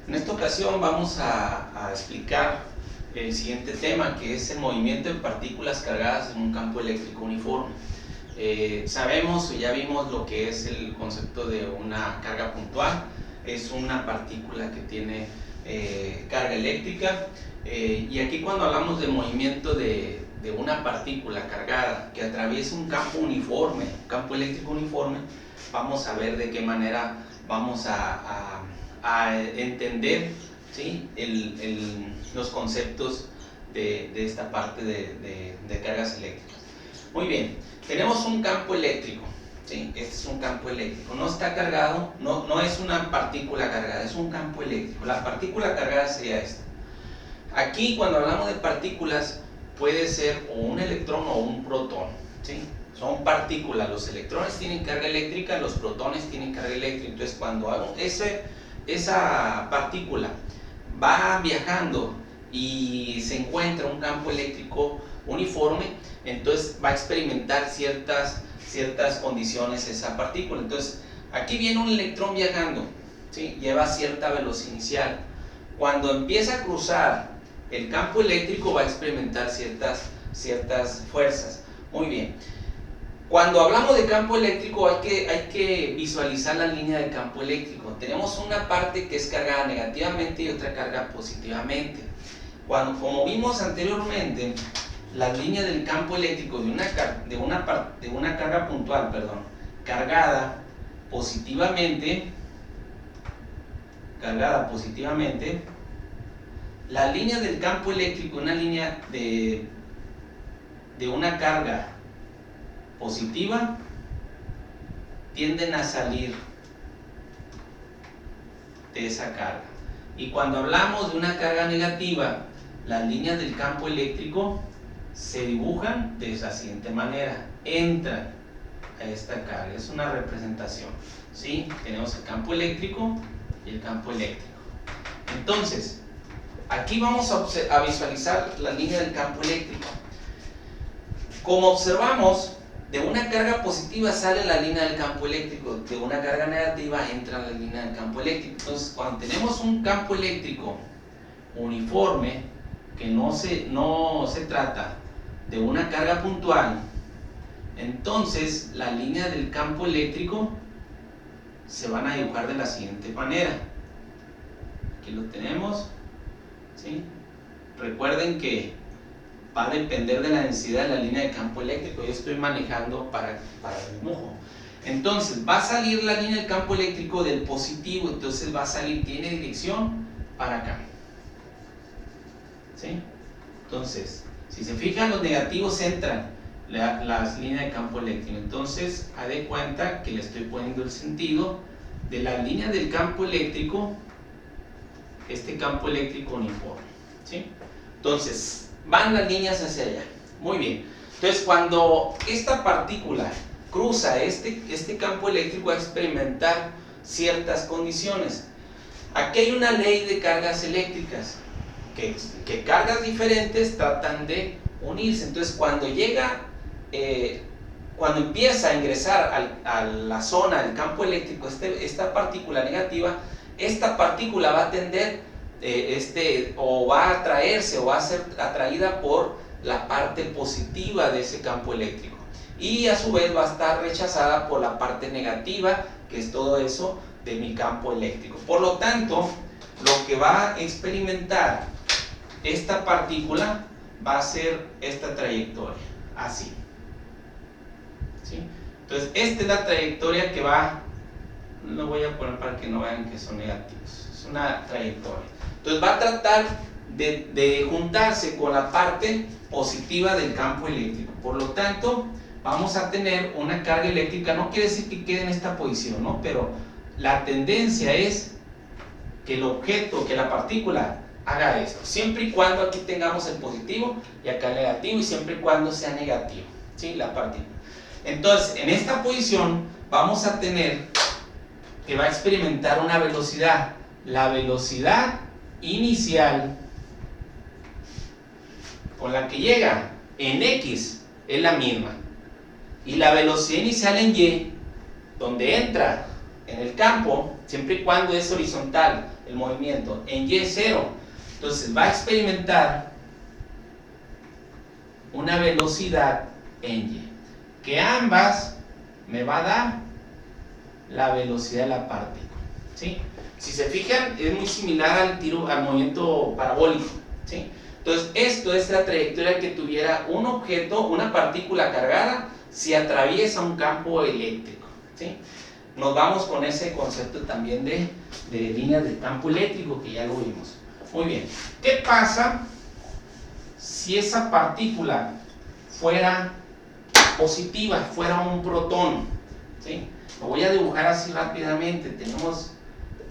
En esta ocasión vamos a explicar el siguiente tema, que es el movimiento de partículas cargadas en un campo eléctrico uniforme. Sabemos, ya vimos lo que es el concepto de una carga puntual. Es una partícula que tiene carga eléctrica, y aquí cuando hablamos de movimiento de una partícula cargada que atraviesa un campo uniforme, un campo eléctrico uniforme, vamos a ver de qué manera vamos a entender, ¿sí?, los conceptos de esta parte de cargas eléctricas. Muy bien, tenemos un campo eléctrico, ¿sí? Este es un campo eléctrico, no está cargado, no es una partícula cargada, es un campo eléctrico. La partícula cargada sería esta. Aquí cuando hablamos de partículas puede ser o un electrón o un protón, ¿sí? Son partículas, los electrones tienen carga eléctrica, los protones tienen carga eléctrica. Entonces cuando hago esa partícula va viajando y se encuentra un campo eléctrico uniforme, entonces va a experimentar ciertas condiciones esa partícula. Entonces aquí viene un electrón viajando, ¿sí? Lleva cierta velocidad inicial. Cuando empieza a cruzar el campo eléctrico va a experimentar ciertas fuerzas. Muy bien. Cuando hablamos de campo eléctrico hay que visualizar la línea de campo eléctrico. Tenemos una parte que es cargada negativamente y otra cargada positivamente. Como vimos anteriormente, la línea del campo eléctrico de una carga puntual, cargada positivamente, la línea del campo eléctrico, una línea de una carga positiva, tienden a salir de esa carga. Y cuando hablamos de una carga negativa, las líneas del campo eléctrico se dibujan de esa siguiente manera, entran a esta carga. Es una representación, ¿sí? Tenemos el campo eléctrico y el campo eléctrico. Entonces, aquí vamos a visualizar la línea del campo eléctrico. Como observamos, de una carga positiva sale la línea del campo eléctrico, de una carga negativa entra la línea del campo eléctrico. Entonces, cuando tenemos un campo eléctrico uniforme, que no se trata de una carga puntual, entonces la línea del campo eléctrico se van a dibujar de la siguiente manera. Aquí lo tenemos, ¿sí? Recuerden que va a depender de la densidad de la línea de campo eléctrico. Yo estoy manejando para el dibujo. Entonces va a salir la línea del campo eléctrico del positivo, entonces va a salir, tiene dirección para acá, ¿sí? Entonces, si se fijan, los negativos entran las líneas de campo eléctrico. Entonces, haz de cuenta que le estoy poniendo el sentido de la línea del campo eléctrico, este campo eléctrico uniforme, ¿sí? Entonces, van las líneas hacia allá. Muy bien. Entonces, cuando esta partícula cruza este campo eléctrico, va a experimentar ciertas condiciones. Aquí hay una ley de cargas eléctricas, que cargas diferentes tratan de unirse. Entonces, cuando empieza a ingresar a la zona del campo eléctrico esta partícula negativa, esta partícula va a tender o va a atraerse o va a ser atraída por la parte positiva de ese campo eléctrico, y a su vez va a estar rechazada por la parte negativa, que es todo eso de mi campo eléctrico. Por lo tanto, lo que va a experimentar esta partícula va a ser esta trayectoria, así, ¿sí? Entonces, esta es la trayectoria que va, lo voy a poner para que no vean que son negativos, es una trayectoria. Entonces va a tratar de juntarse con la parte positiva del campo eléctrico. Por lo tanto, vamos a tener una carga eléctrica. No quiere decir que quede en esta posición, ¿no? Pero la tendencia es que el objeto, que la partícula haga esto, siempre y cuando aquí tengamos el positivo y acá el negativo, y siempre y cuando sea negativo, ¿sí?, la partícula. Entonces, en esta posición vamos a tener que va a experimentar una velocidad. La velocidad inicial con la que llega en X es la misma, y la velocidad inicial en Y, donde entra en el campo, siempre y cuando es horizontal el movimiento, en Y 0, entonces va a experimentar una velocidad en Y, que ambas me va a dar la velocidad de la partícula, ¿sí? Si se fijan, es muy similar al movimiento parabólico, ¿sí? Entonces, esto es la trayectoria que tuviera un objeto, una partícula cargada, si atraviesa un campo eléctrico, ¿sí? Nos vamos con ese concepto también de líneas de campo eléctrico, que ya lo vimos. Muy bien, ¿qué pasa si esa partícula fuera positiva, fuera un protón? ¿Sí? Lo voy a dibujar así rápidamente. Tenemos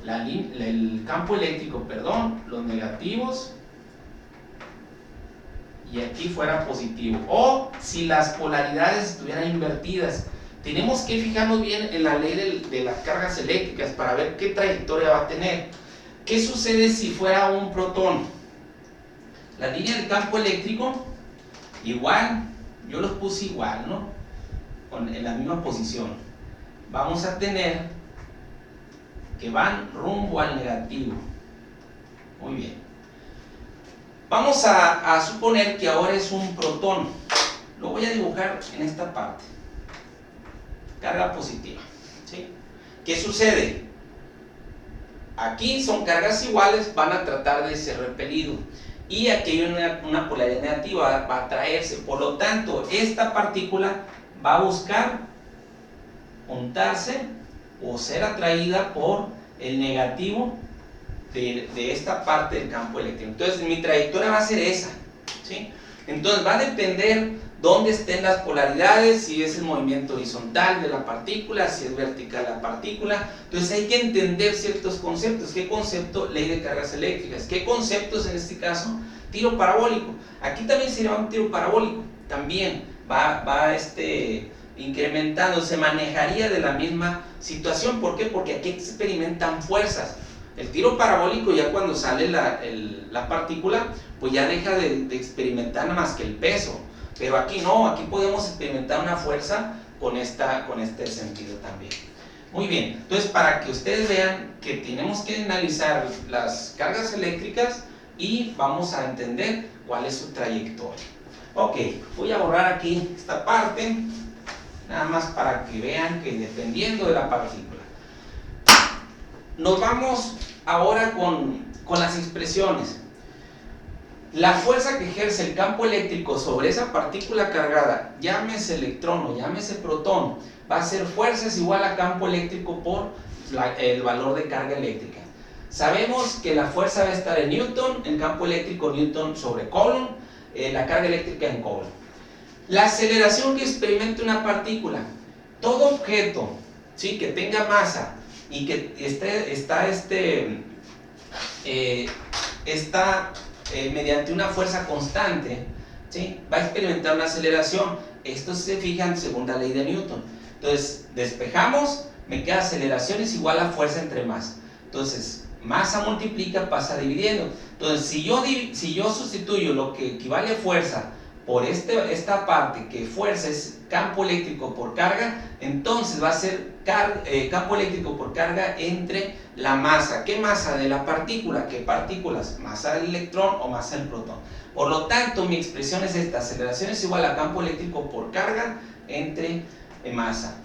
el campo eléctrico, perdón, los negativos, y aquí fuera positivo. O si las polaridades estuvieran invertidas. Tenemos que fijarnos bien en la ley de las cargas eléctricas para ver qué trayectoria va a tener. ¿Qué sucede si fuera un protón? La línea del campo eléctrico, igual, yo los puse igual, ¿no? En la misma posición. Vamos a tener que van rumbo al negativo. Muy bien. Vamos a suponer que ahora es un protón. Lo voy a dibujar en esta parte. Carga positiva, ¿sí? ¿Qué sucede? Aquí son cargas iguales, van a tratar de ser repelidos. Y aquí hay una polaridad negativa, va a atraerse. Por lo tanto, esta partícula va a buscar juntarse o ser atraída por el negativo de esta parte del campo eléctrico. Entonces, mi trayectoria va a ser esa, ¿sí? Entonces, va a depender dónde estén las polaridades, si es el movimiento horizontal de la partícula, si es vertical la partícula. Entonces hay que entender ciertos conceptos. ¿Qué concepto? Ley de cargas eléctricas. ¿Qué conceptos en este caso? Tiro parabólico. Aquí también sería un tiro parabólico. También va incrementando, se manejaría de la misma situación. ¿Por qué? Porque aquí experimentan fuerzas. El tiro parabólico, ya cuando sale la partícula, pues ya deja de experimentar nada más que el peso. Pero aquí no, aquí podemos experimentar una fuerza con este sentido también. Muy bien, entonces para que ustedes vean que tenemos que analizar las cargas eléctricas y vamos a entender cuál es su trayectoria. Ok, voy a borrar aquí esta parte, nada más para que vean que dependiendo de la partícula. Nos vamos ahora con las expresiones. La fuerza que ejerce el campo eléctrico sobre esa partícula cargada, llámese electrón o llámese protón, va a ser fuerzas igual a campo eléctrico por el valor de carga eléctrica. Sabemos que la fuerza va a estar en Newton, en campo eléctrico Newton sobre Coulomb, la carga eléctrica en Coulomb. La aceleración que experimenta una partícula, todo objeto, ¿sí?, que tenga masa y que está mediante una fuerza constante, ¿sí?, va a experimentar una aceleración. Esto se fija en segunda ley de Newton. Entonces, despejamos, me queda aceleración es igual a fuerza entre masa. Entonces, masa multiplica, pasa dividiendo. Entonces, si yo sustituyo lo que equivale a fuerza por esta parte, que fuerza es campo eléctrico por carga, entonces va a ser campo eléctrico por carga entre la masa. ¿Qué masa de la partícula? ¿Qué partículas? Masa del electrón o masa del protón. Por lo tanto, mi expresión es esta: aceleración es igual a campo eléctrico por carga entre masa.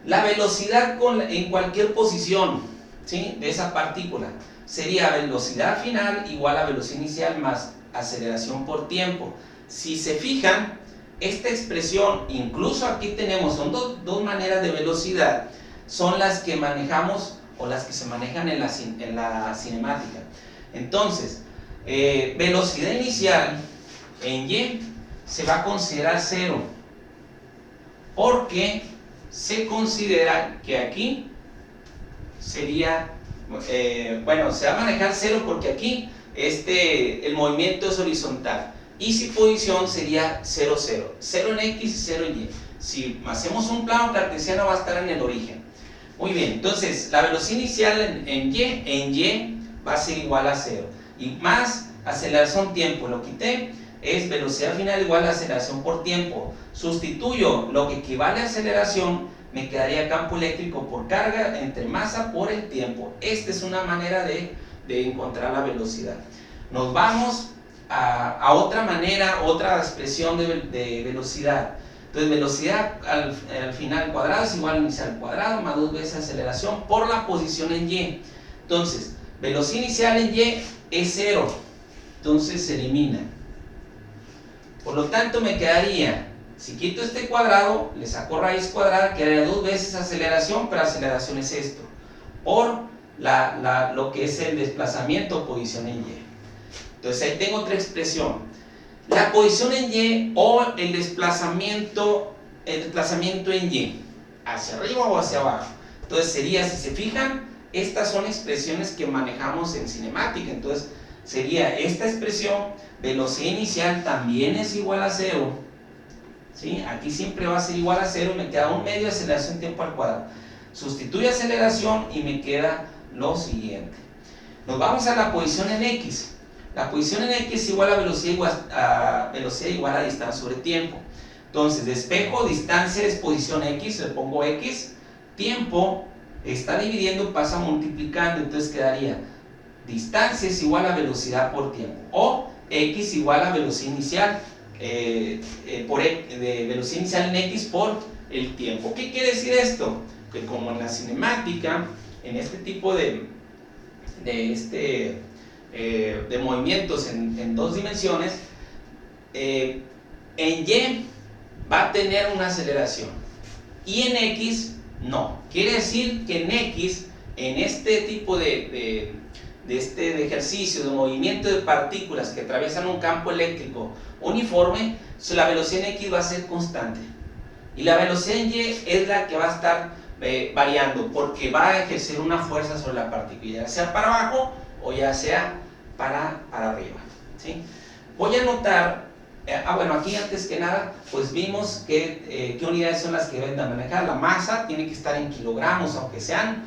La velocidad en cualquier posición, ¿sí?, de esa partícula sería velocidad final igual a velocidad inicial más aceleración por tiempo. Si se fijan, esta expresión, incluso aquí tenemos, son dos maneras de velocidad, son las que manejamos o las que se manejan en la cinemática. Entonces, velocidad inicial en Y se va a considerar 0, porque se considera que aquí sería, se va a manejar 0 porque aquí el movimiento es horizontal. Y si posición sería 0, 0. 0 en X y 0 en Y. Si hacemos un plano cartesiano va a estar en el origen. Muy bien, entonces la velocidad inicial en Y va a ser igual a 0. Y más aceleración tiempo, lo quité, es velocidad final igual a aceleración por tiempo. Sustituyo lo que equivale a aceleración me quedaría campo eléctrico por carga entre masa por el tiempo. Esta es una manera de encontrar la velocidad. Nos vamos a otra manera, otra expresión de velocidad. Entonces velocidad al final cuadrado es igual a inicial al cuadrado más 2 veces aceleración por la posición en Y. Entonces velocidad inicial en Y es 0, entonces se elimina. Por lo tanto me quedaría, si quito este cuadrado, le saco raíz cuadrada, quedaría 2 veces aceleración, pero aceleración es esto, por lo que es el desplazamiento o posición en Y. Entonces ahí tengo otra expresión. La posición en Y o el desplazamiento en Y, hacia arriba o hacia abajo. Entonces sería, si se fijan, estas son expresiones que manejamos en cinemática. Entonces sería esta expresión, velocidad inicial también es igual a 0. ¿Sí? Aquí siempre va a ser igual a 0, me queda 1 medio de aceleración tiempo al cuadrado. Sustituye aceleración y me queda lo siguiente. Nos vamos a la posición en X. La posición en X es igual a velocidad igual a distancia sobre tiempo. Entonces, despejo, distancia es posición X, le pongo X, tiempo está dividiendo, pasa multiplicando, entonces quedaría distancia es igual a velocidad por tiempo, o X igual a velocidad inicial, de velocidad inicial en X por el tiempo. ¿Qué quiere decir esto? Que como en la cinemática, en este tipo de movimientos en 2 dimensiones, en Y va a tener una aceleración y en X no. Quiere decir que en X, en este tipo de ejercicio de movimiento de partículas que atraviesan un campo eléctrico uniforme, la velocidad en X va a ser constante y la velocidad en Y es la que va a estar variando, porque va a ejercer una fuerza sobre la partícula, ya sea para abajo o ya sea para arriba, ¿sí? Voy a anotar, bueno, aquí antes que nada, pues vimos qué unidades son las que deben de manejar. La masa tiene que estar en kilogramos, aunque sean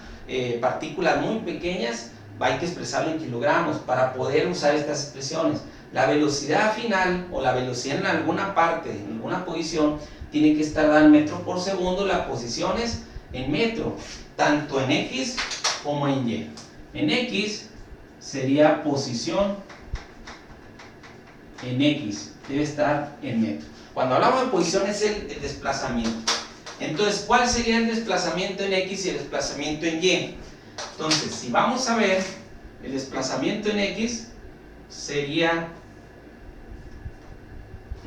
partículas muy pequeñas, hay que expresarlo en kilogramos para poder usar estas expresiones. La velocidad final o la velocidad en alguna parte, en alguna posición, tiene que estar dada en metro por segundo, las posiciones en metro, tanto en X como en Y. En X sería posición en X, debe estar en metro. Cuando hablamos de posición es el desplazamiento. Entonces, ¿cuál sería el desplazamiento en X y el desplazamiento en Y? Entonces, si vamos a ver, el desplazamiento en X sería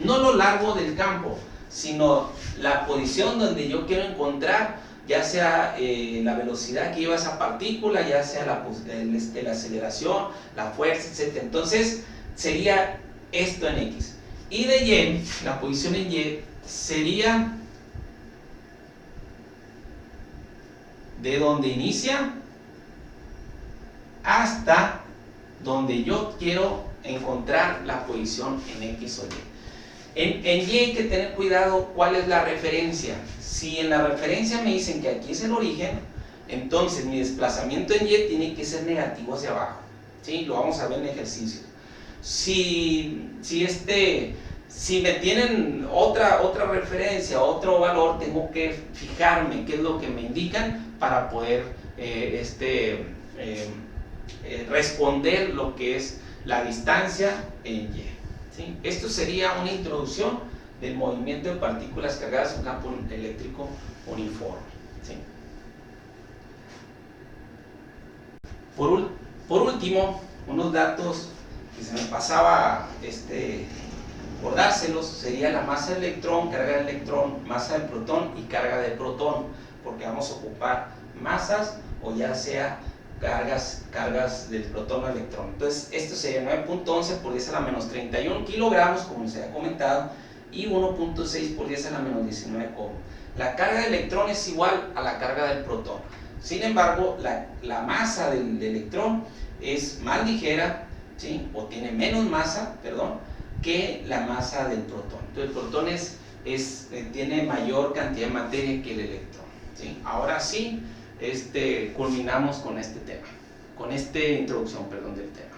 no lo largo del campo, sino la posición donde yo quiero encontrar, ya sea la velocidad que lleva esa partícula, ya sea la aceleración, la fuerza, etc. Entonces sería esto en X. Y de Y, la posición en Y sería de donde inicia hasta donde yo quiero encontrar la posición en X o Y. En Y hay que tener cuidado cuál es la referencia. Si en la referencia me dicen que aquí es el origen, entonces mi desplazamiento en Y tiene que ser negativo hacia abajo, ¿sí? Lo vamos a ver en ejercicios. Si me tienen otra referencia, otro valor, tengo que fijarme qué es lo que me indican para poder responder lo que es la distancia en Y, ¿sí? Esto sería una introducción del movimiento de partículas cargadas en un campo eléctrico uniforme, ¿sí? Por último, unos datos que se me pasaba por dárselos, sería la masa del electrón, carga del electrón, masa del protón y carga del protón, porque vamos a ocupar masas o ya sea cargas del protón o electrón. Entonces esto sería 9.11 por 10 a la menos 31 kilogramos, como se ha comentado, y 1.6 por 10 a la menos 19 ohm. La carga del electrón es igual a la carga del protón. Sin embargo, la masa del electrón es más ligera, ¿sí? O tiene menos masa, perdón, que la masa del protón. Entonces el protón tiene mayor cantidad de materia que el electrón, ¿sí? Ahora sí, culminamos con este tema, con esta introducción, perdón, del tema.